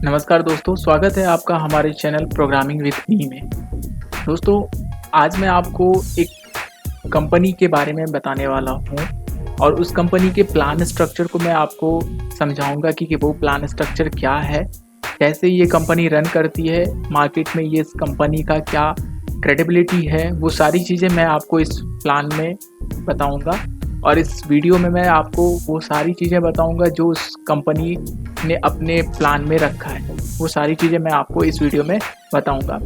नमस्कार दोस्तों, स्वागत है आपका हमारे चैनल प्रोग्रामिंग विद मी में। दोस्तों, आज मैं आपको एक कंपनी के बारे में बताने वाला हूँ और उस कंपनी के प्लान स्ट्रक्चर को मैं आपको समझाऊँगा कि वो प्लान स्ट्रक्चर क्या है, कैसे ये कंपनी रन करती है, मार्केट में ये इस कंपनी का क्या क्रेडिबिलिटी है, वो सारी चीज़ें मैं आपको इस प्लान में बताऊँगा। और इस वीडियो में मैं आपको वो सारी चीज़ें बताऊँगा जो उस कंपनी ने अपने प्लान में रखा है। वो सारी चीज़ें मैं आपको इस वीडियो में बताऊँगा।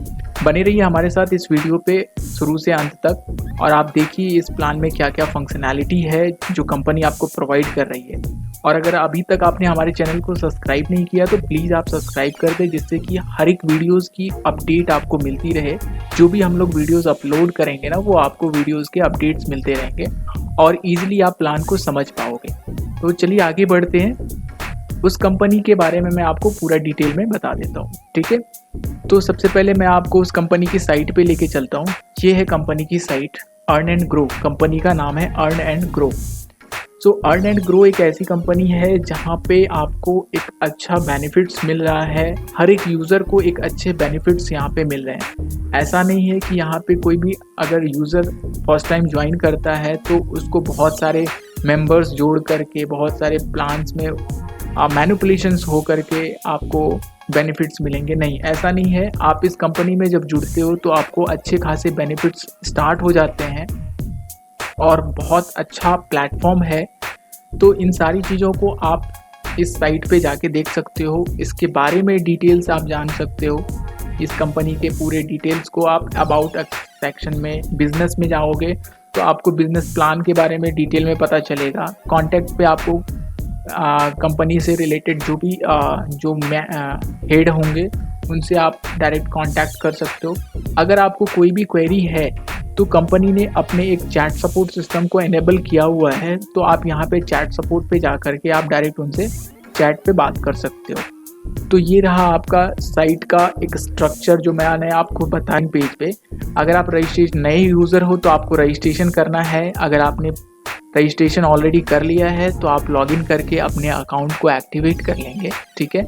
बने रहिए हमारे साथ इस वीडियो पे शुरू से अंत तक और आप देखिए इस प्लान में क्या-क्या फंक्शनैलिटी है जो कंपनी आपको प्रोवाइड कर रही है। और अगर अभी तक आपने हमारे चैनल को सब्सक्राइब नहीं किया तो प्लीज़ आप सब्सक्राइब कर दें, जिससे कि हर एक वीडियोज़ की अपडेट आपको मिलती रहे। जो भी हम लोग वीडियोज़ अपलोड करेंगे ना, वो आपको वीडियोज़ के अपडेट्स मिलते रहेंगे और ईज़िली आप प्लान को समझ पाओगे। तो चलिए आगे बढ़ते हैं। उस कंपनी के बारे में मैं आपको पूरा डिटेल में बता देता हूँ, ठीक है? तो सबसे पहले मैं आपको उस कंपनी की साइट पे लेके चलता हूँ। ये है कंपनी की site, earn and grow. Company का नाम है earn and grow. So earn and grow एक ऐसी कंपनी है जहाँ पे आपको एक अच्छा बेनिफिट्स मिल रहा है। हर एक यूज़र को एक अच्छे बेनिफिट्स यहाँ पे मिल रहे हैं। ऐसा नहीं है कि यहाँ पे कोई भी अगर यूज़र फर्स्ट टाइम ज्वाइन करता है तो उसको बहुत सारे मेंबर्स जोड़ करके बहुत सारे प्लान्स में मैनिपुलेशंस हो करके आपको बेनिफिट्स मिलेंगे। नहीं, ऐसा नहीं है। आप इस कंपनी में जब जुड़ते हो तो आपको अच्छे खासे बेनिफिट्स स्टार्ट हो जाते हैं और बहुत अच्छा प्लेटफॉर्म है। तो इन सारी चीज़ों को आप इस साइट पे जाके देख सकते हो। इसके बारे में डिटेल्स आप जान सकते हो। इस कंपनी के पूरे डिटेल्स को आप अबाउट सेक्शन में बिज़नेस में जाओगे तो आपको बिज़नेस प्लान के बारे में डिटेल में पता चलेगा। कॉन्टैक्ट पे आपको कंपनी से रिलेटेड जो भी जो हेड होंगे उनसे आप डायरेक्ट कांटेक्ट कर सकते हो। अगर आपको कोई भी क्वेरी है तो कंपनी ने अपने एक चैट सपोर्ट सिस्टम को इनेबल किया हुआ है, तो आप यहाँ पे चैट सपोर्ट पे जा कर के आप डायरेक्ट उनसे चैट पे बात कर सकते हो। तो ये रहा आपका साइट का एक स्ट्रक्चर जो मैंने आपको बताया पेज पे। अगर आप रजिस्ट्रेशन नए यूज़र हो तो आपको रजिस्ट्रेशन करना है। अगर आपने रजिस्ट्रेशन ऑलरेडी कर लिया है तो आप लॉगिन करके अपने अकाउंट को एक्टिवेट कर लेंगे, ठीक है?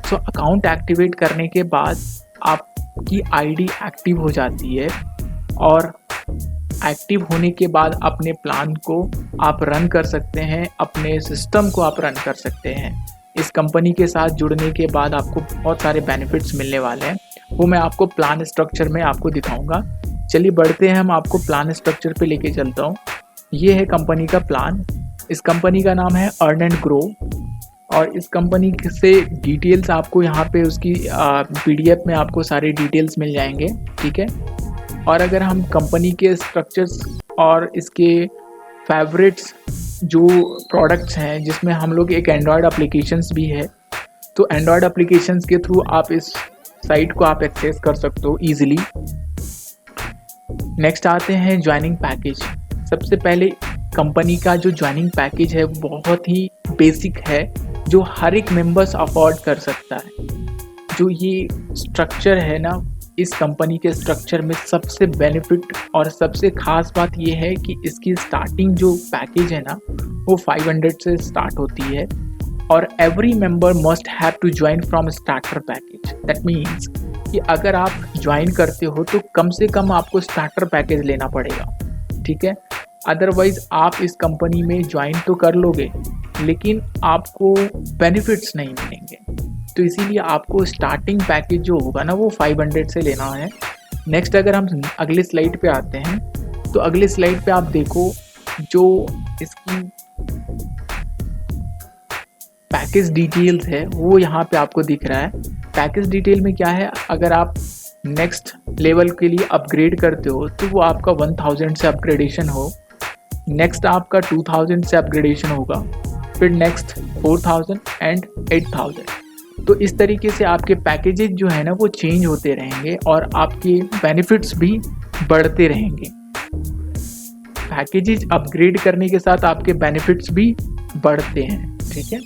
सो अकाउंट एक्टिवेट करने के बाद आपकी आईडी एक्टिव हो जाती है और एक्टिव होने के बाद अपने प्लान को आप रन कर सकते हैं, अपने सिस्टम को आप रन कर सकते हैं। इस कंपनी के साथ जुड़ने के बाद आपको बहुत सारे बेनिफिट्स मिलने वाले हैं, वो मैं आपको प्लान स्ट्रक्चर में आपको दिखाऊंगा। चलिए बढ़ते हैं, हम आपको प्लान स्ट्रक्चर पे लेके चलता हूँ। ये है कंपनी का प्लान। इस कंपनी का नाम है अर्न एंड ग्रो और इस कंपनी से डिटेल्स आपको यहाँ पे उसकी पीडीएफ में आपको सारे डिटेल्स मिल जाएंगे, ठीक है? और अगर हम कंपनी के स्ट्रक्चर्स और इसके फेवरेट्स जो प्रोडक्ट्स हैं, जिसमें हम लोग एक एंड्रॉयड एप्लीकेशंस भी है, तो एंड्रॉयड एप्लीकेशंस के थ्रू आप इस साइट को आप एक्सेस कर सकते हो ईजिली। नेक्स्ट आते हैं ज्वाइनिंग पैकेज। सबसे पहले कंपनी का जो ज्वाइनिंग पैकेज है वो बहुत ही बेसिक है, जो हर एक मेंबर्स अफोर्ड कर सकता है। जो ये स्ट्रक्चर है ना, इस कंपनी के स्ट्रक्चर में सबसे बेनिफिट और सबसे खास बात ये है कि इसकी स्टार्टिंग जो पैकेज है ना, वो 500 से स्टार्ट होती है और every member must have to join from starter package. That means कि अगर आप ज्वाइन करते हो तो कम से कम आपको स्टार्टर पैकेज लेना पड़ेगा, ठीक है? अदरवाइज़ आप इस कंपनी में ज्वाइन तो कर लोगे लेकिन आपको बेनिफिट्स नहीं मिलेंगे। तो इसीलिए आपको स्टार्टिंग पैकेज जो होगा ना, वो 500 से लेना है। नेक्स्ट अगर हम अगले स्लाइड पे आते हैं तो अगले स्लाइड पे आप देखो जो इसकी पैकेज डिटेल्स है वो यहाँ पे आपको दिख रहा है। पैकेज डिटेल में क्या है, अगर आप नेक्स्ट लेवल के लिए अपग्रेड करते हो तो वो आपका 1000 से अपग्रेडेशन हो, नेक्स्ट आपका 2000 से अपग्रेडेशन होगा, फिर नेक्स्ट 4000 एंड 8000। तो इस तरीके से आपके पैकेजेस जो है ना वो चेंज होते रहेंगे और आपके बेनिफिट्स भी बढ़ते रहेंगे। पैकेजेस अपग्रेड करने के साथ आपके बेनिफिट्स भी बढ़ते हैं, ठीक है?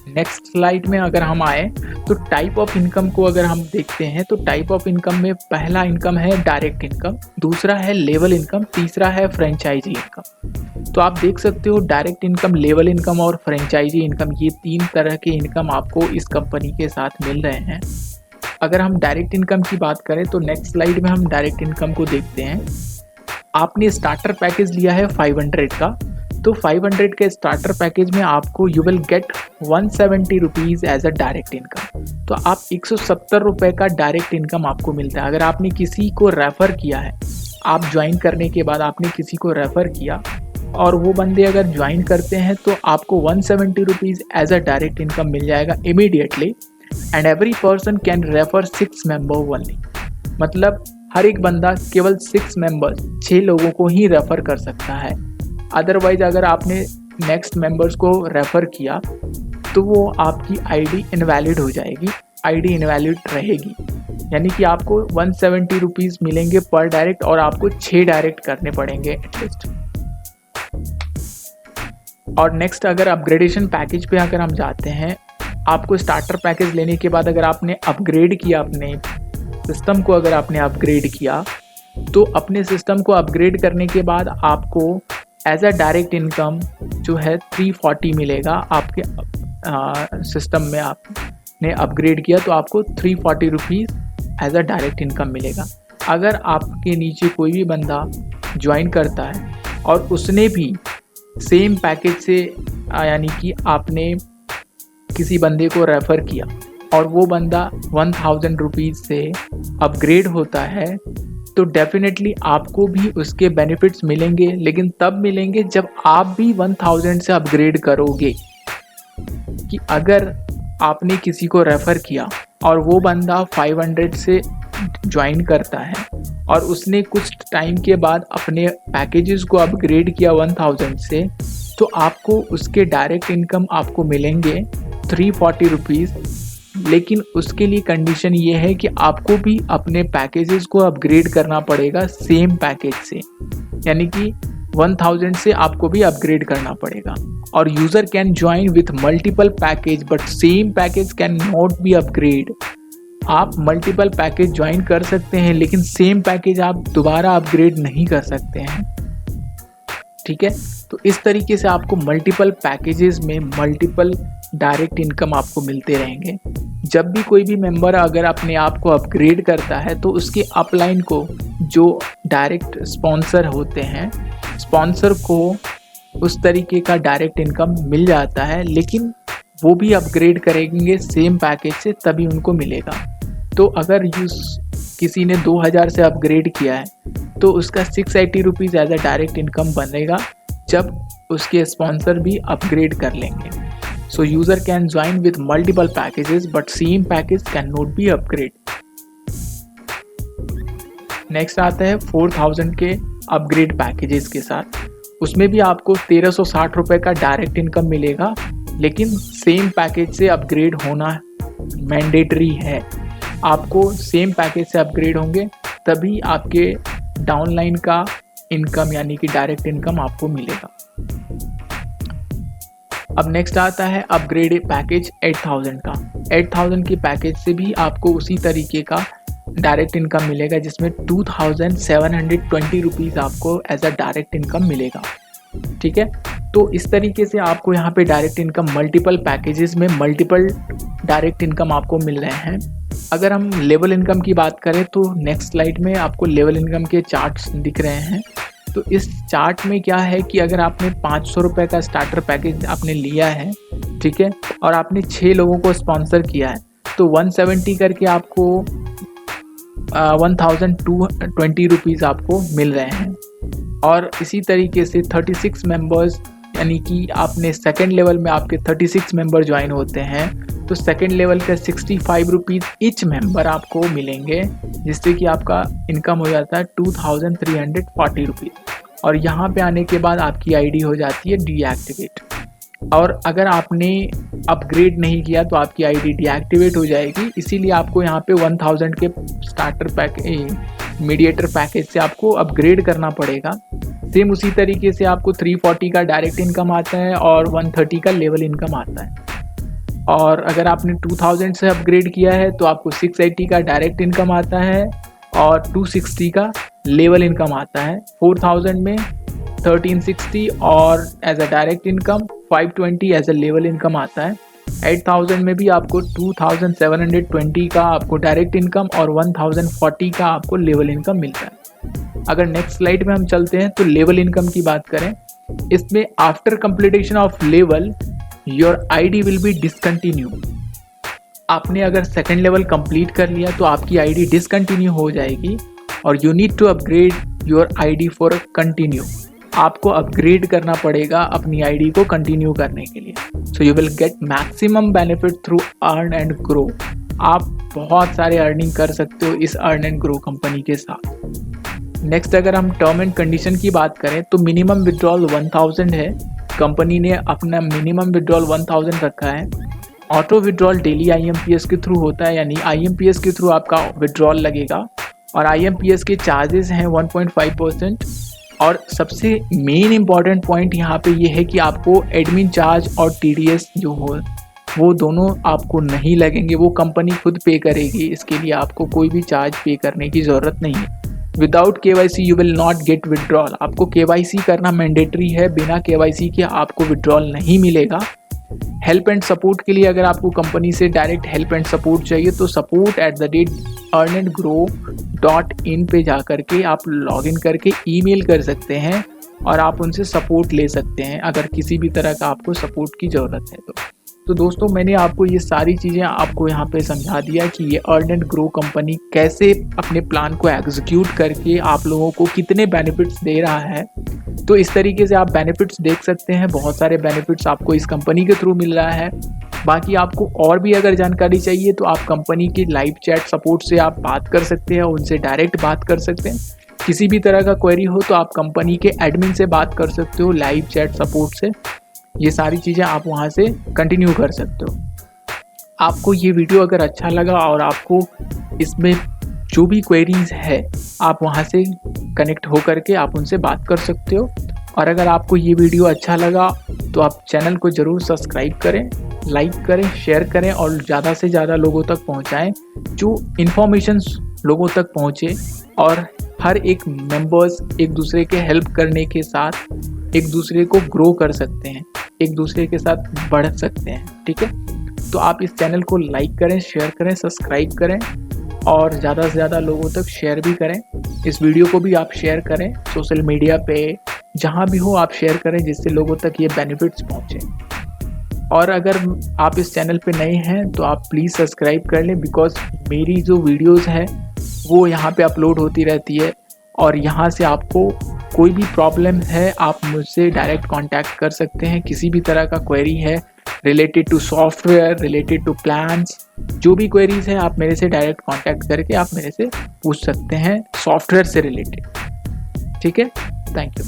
नेक्स्ट स्लाइड में अगर हम आए तो टाइप ऑफ इनकम को अगर हम देखते हैं तो टाइप ऑफ इनकम में पहला इनकम है डायरेक्ट इनकम, दूसरा है लेवल इनकम, तीसरा है फ्रेंचाइजी इनकम। तो आप देख सकते हो डायरेक्ट इनकम, लेवल इनकम और फ्रेंचाइजी इनकम, ये 3 तरह के इनकम आपको इस कंपनी के साथ मिल रहे हैं। अगर हम डायरेक्ट इनकम की बात करें तो नेक्स्ट स्लाइड में हम डायरेक्ट इनकम को देखते हैं। आपने स्टार्टर पैकेज लिया है 500 का, तो 500 के स्टार्टर पैकेज में आपको you will get 170 rupees as a direct income. तो आप 170 रुपये का डायरेक्ट इनकम आपको मिलता है। अगर आपने किसी को रेफ़र किया है, आप ज्वाइन करने के बाद आपने किसी को रेफ़र किया और वो बंदे अगर ज्वाइन करते हैं तो आपको 170 rupees as a direct income मिल जाएगा immediately. And every person can refer 6 member only, मतलब हर एक बंदा केवल 6 मेंबर्स, 6 लोगों को ही रेफ़र कर सकता है। अदरवाइज अगर आपने नेक्स्ट मेंबर्स को रेफ़र किया तो वो आपकी आईडी इनवैलिड हो जाएगी, आईडी इनवैलिड रहेगी। यानी कि आपको 170 रुपीज़ मिलेंगे पर डायरेक्ट और आपको 6 डायरेक्ट करने पड़ेंगे एटलीस्ट। और नेक्स्ट अगर अपग्रेडेशन पैकेज पे अगर हम जाते हैं, आपको स्टार्टर पैकेज लेने के बाद अगर आपने अपग्रेड किया, अपने सिस्टम को अगर आपने अपग्रेड किया, तो अपने सिस्टम को अपग्रेड करने के बाद आपको एज अ डायरेक्ट इनकम जो है 340 मिलेगा। आपके सिस्टम में आपने अपग्रेड किया तो आपको 340 rupees as a direct income मिलेगा। अगर आपके नीचे कोई भी बंदा ज्वाइन करता है और उसने भी सेम पैकेज से यानी कि आपने किसी बंदे को रेफ़र किया और वो बंदा 1000 रुपीज़ से अपग्रेड होता है, तो डेफिनेटली आपको भी उसके बेनिफिट्स मिलेंगे, लेकिन तब मिलेंगे जब आप भी 1000 से अपग्रेड करोगे। कि अगर आपने किसी को रेफ़र किया और वो बंदा 500 से ज्वाइन करता है और उसने कुछ टाइम के बाद अपने पैकेजेस को अपग्रेड किया 1000 से, तो आपको उसके डायरेक्ट इनकम आपको मिलेंगे 340 रुपीज़। लेकिन उसके लिए कंडीशन ये है कि आपको भी अपने पैकेजेस को अपग्रेड करना पड़ेगा सेम पैकेज से, यानी कि 1000 से आपको भी अपग्रेड करना पड़ेगा। और user can join with multiple package but same package can not be upgrade. आप मल्टीपल पैकेज ज्वाइन कर सकते हैं लेकिन सेम पैकेज आप दोबारा अपग्रेड नहीं कर सकते हैं, ठीक है। तो इस तरीके से आपको मल्टीपल पैकेजेस में मल्टीपल डायरेक्ट इनकम आपको मिलते रहेंगे। जब भी कोई भी मेंबर अगर अपने आप को अपग्रेड करता है तो उसके अपलाइन को जो डायरेक्ट स्पॉन्सर होते हैं, स्पॉन्सर को उस तरीके का डायरेक्ट इनकम मिल जाता है, लेकिन वो भी अपग्रेड करेंगे सेम पैकेज से तभी उनको मिलेगा। तो अगर किसी ने 2000 से अपग्रेड किया है तो उसका 680 rupees as a direct income बनेगा जब उसके स्पॉन्सर भी अपग्रेड कर लेंगे। So user can join with multiple packages but same package can not be upgrade. Next आता है 4000 के अपग्रेड पैकेजेस के साथ। उसमें भी आपको 1360 रुपये का डायरेक्ट इनकम मिलेगा, लेकिन सेम पैकेज से अपग्रेड होना मैंडेटरी है। आपको सेम पैकेज से अपग्रेड होंगे तभी आपके डाउनलाइन का इनकम यानी कि डायरेक्ट इनकम आपको मिलेगा। अब नेक्स्ट आता है अपग्रेड पैकेज 8000 का। 8000 के पैकेज से भी आपको उसी तरीके का डायरेक्ट इनकम मिलेगा, जिसमें 2720 रुपीज़ आपको एज अ डायरेक्ट इनकम मिलेगा, ठीक है। तो इस तरीके से आपको यहाँ पे डायरेक्ट इनकम मल्टीपल पैकेजेस में मल्टीपल डायरेक्ट इनकम आपको मिल रहे हैं। अगर हम लेवल इनकम की बात करें तो नेक्स्ट स्लाइड में आपको लेवल इनकम के चार्ट्स दिख रहे हैं। तो इस चार्ट में क्या है कि अगर आपने 500 रुपये का स्टार्टर पैकेज आपने लिया है, ठीक है, और आपने 6 लोगों को स्पॉन्सर किया है, तो 170 करके आपको 1220 रुपीज़ आपको मिल रहे हैं। और इसी तरीके से 36 मेंबर्स, यानी कि आपने सेकेंड लेवल में आपके 36 मेंबर ज्वाइन होते हैं, तो सेकेंड लेवल का 65 रुपीज़ ईच मेंबर आपको मिलेंगे, जिससे कि आपका इनकम हो जाता है 2340 रुपीज़। और यहाँ पे आने के बाद आपकी आईडी हो जाती है डीएक्टिवेट। और अगर आपने अपग्रेड नहीं किया तो आपकी आईडी डीएक्टिवेट हो जाएगी। इसीलिए आपको यहाँ पे 1000 के स्टार्टर पैकेज मीडिएटर पैकेज से आपको अपग्रेड करना पड़ेगा। सेम उसी तरीके से आपको 340 का डायरेक्ट इनकम आता है और 130 का लेवल इनकम आता है। और अगर आपने 2000 से अपग्रेड किया है तो आपको 680 का डायरेक्ट इनकम आता है और 260 का लेवल इनकम आता है। 4000 में 1360 और as a direct income 520 as a level income आता है। 8000 में भी आपको 2720 का आपको डायरेक्ट इनकम और 1040 का आपको लेवल इनकम मिलता है। अगर नेक्स्ट स्लाइड में हम चलते हैं तो लेवल इनकम की बात करें, इसमें after completion of level your ID will be discontinue. आपने अगर सेकेंड लेवल कंप्लीट कर लिया तो आपकी आईडी डिसकंटिन्यू हो जाएगी और you need to upgrade your ID for continue. आपको अपग्रेड करना पड़ेगा अपनी आईडी को कंटिन्यू करने के लिए। So you will get maximum benefit through earn and grow. आप बहुत सारे अर्निंग कर सकते हो इस अर्न एंड ग्रो कंपनी के साथ। नेक्स्ट अगर हम टर्म एंड कंडीशन की बात करें तो मिनिमम विड्रॉल 1000 है। कंपनी ने अपना मिनिमम विड्रॉल 1000 रखा है। ऑटो विड्रॉल डेली IMPS के थ्रू होता है, यानी IMPS के थ्रू आपका विड्रॉल लगेगा और IMPS के चार्जेस हैं 1.5%। और सबसे मेन इम्पॉर्टेंट पॉइंट यहाँ पे ये है कि आपको एडमिन चार्ज और TDS जो हो वो दोनों आपको नहीं लगेंगे, वो कंपनी खुद पे करेगी। इसके लिए आपको कोई भी चार्ज पे करने की ज़रूरत नहीं है। Without KYC you will not gate withdrawal. आपको KYC करना मैंडेटरी है, बिना KYC के आपको विड्रॉल नहीं मिलेगा। हेल्प एंड सपोर्ट के लिए अगर आपको कंपनी से डायरेक्ट हेल्प एंड सपोर्ट चाहिए तो support@earnandgrow.in पे जा करके आप लॉगिन करके ईमेल कर सकते हैं और आप उनसे सपोर्ट ले सकते हैं अगर किसी भी तरह का आपको सपोर्ट की ज़रूरत है तो दोस्तों मैंने आपको ये सारी चीज़ें आपको यहाँ पे समझा दिया कि ये अर्न एंड ग्रो कंपनी कैसे अपने प्लान को एग्जीक्यूट करके आप लोगों को कितने बेनिफिट्स दे रहा है। तो इस तरीके से आप बेनिफिट्स देख सकते हैं, बहुत सारे बेनिफिट्स आपको इस कंपनी के थ्रू मिल रहा है। बाकी आपको और भी अगर जानकारी चाहिए तो आप कंपनी के लाइव चैट सपोर्ट से आप बात कर सकते हैं, उनसे डायरेक्ट बात कर सकते हैं। किसी भी तरह का क्वेरी हो तो आप कंपनी के एडमिन से बात कर सकते हो लाइव चैट सपोर्ट से। ये सारी चीज़ें आप वहाँ से कंटिन्यू कर सकते हो। आपको ये वीडियो अगर अच्छा लगा और आपको इसमें जो भी क्वेरीज है आप वहाँ से कनेक्ट हो करके आप उनसे बात कर सकते हो। और अगर आपको ये वीडियो अच्छा लगा तो आप चैनल को ज़रूर सब्सक्राइब करें, लाइक करें, शेयर करें और ज़्यादा से ज़्यादा लोगों तक पहुँचाएं, जो इन्फॉर्मेशन लोगों तक पहुँचे और हर एक मेंबर्स एक दूसरे के हेल्प करने के साथ एक दूसरे को ग्रो कर सकते हैं, एक दूसरे के साथ बढ़ सकते हैं। ठीक है, तो आप इस चैनल को लाइक करें, शेयर करें, सब्सक्राइब करें और ज़्यादा से ज़्यादा लोगों तक शेयर भी करें। इस वीडियो को भी आप शेयर करें सोशल मीडिया पे, जहाँ भी हो आप शेयर करें जिससे लोगों तक ये बेनिफिट्स पहुँचे। और अगर आप इस चैनल पे नए हैं तो आप प्लीज़ सब्सक्राइब कर लें, बिकॉज मेरी जो वीडियोस हैं वो यहाँ पे अपलोड होती रहती है और यहाँ से आपको कोई भी प्रॉब्लम है आप मुझसे डायरेक्ट कांटेक्ट कर सकते हैं। किसी भी तरह का क्वेरी है related to software, related to plans, जो भी क्वेरीज है आप मेरे से डायरेक्ट कांटेक्ट करके आप मेरे से पूछ सकते हैं सॉफ्टवेयर से रिलेटेड। ठीक है, थैंक यू।